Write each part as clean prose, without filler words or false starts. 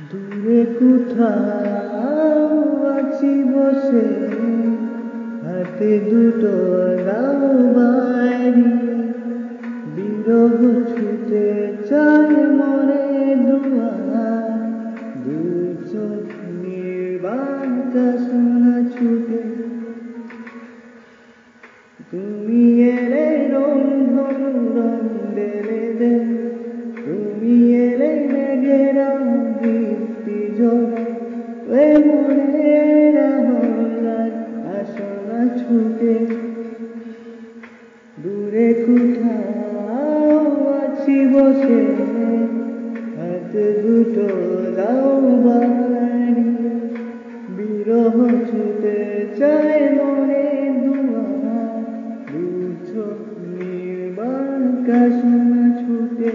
দূরে কোথাও আছি বসে, হাতে দুটো দাও বাড়িয়ে, বিরহ ছুতে চায় মনে দুয়ার, দুই চোখ নির্বাণ কাশনা ছুটে। তুমি এলে রংধনু রং দেলে দে, তুমি এলে মেঘেরা বৃষ্টি জোড়া, ওই মনেরা হলার আসনা ছুটে। দূরে কোথাও আছি বসে, হাত দুটো দাও বাড়িয়ে, বিরহ ছুতে চায় মনে দুয়ার, দু চোখ নির্বাণ কাশনা ছুটে।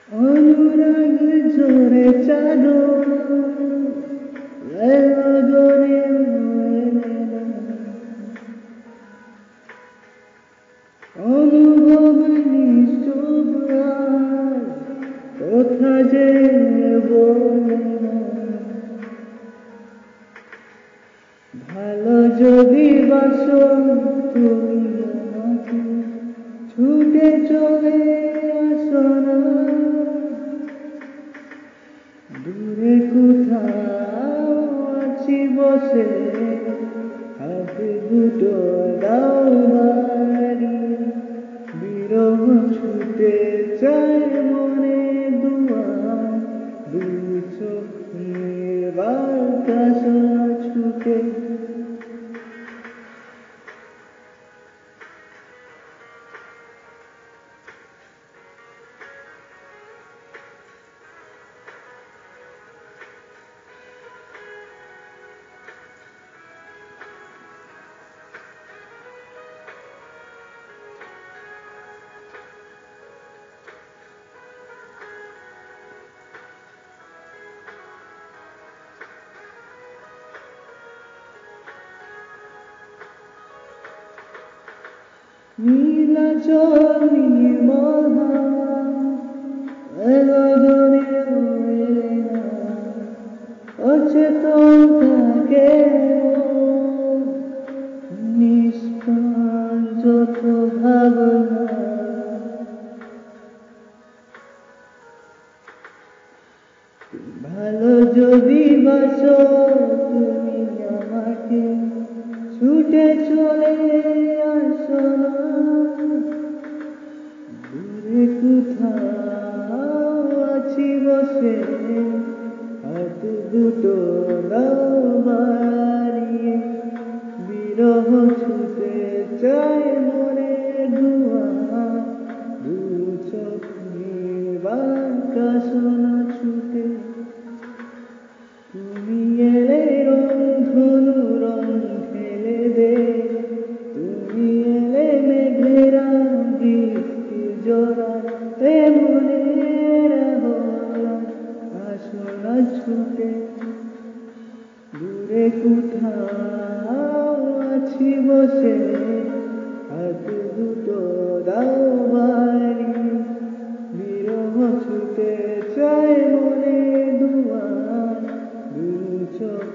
অনুরাগ ঝরে চাদর গগনে এলে না, অনুভব নিশ্চুপ আর কথা যে বলে না। ভালো যদি বাসো তুমি আমাকে, ছুটে চলে আসো না। দূরে কোথাও আছি বসে, হাতে দুটো দাও বাড়িয়ে, বিরহ ছুটে চায় মনে দুয়ার, দু চোখ নির্বাণ কাশনা ছুটে। নীলাচল নির্মল গগনে এলে না, অচেতন থাকে নিষ্প্রাণ যত ভাবনা। ভালো যদি বাসো তুমি আমাকে, ছুটে চলে আসো না। দূরে কোথাও আছি বসে, হাত দুটো দাও বাড়িয়ে, বিরহ ছুতে চায় মনে দুয়ার, দু চোখ নির্বাণ কাশনা ছুটে। তুমি এলে রংধনু রং ঢেলে দে, তুমি এলে মেঘেরা বৃষ্টি জোড়া, এ মনেরা হলার আসনা ছুটে। দূরে কোথাও আছি বসে, হাত দুটো দাও বাড়িয়ে, বিরহ ছুটে চায় মনে দুয়ার, দু চোখ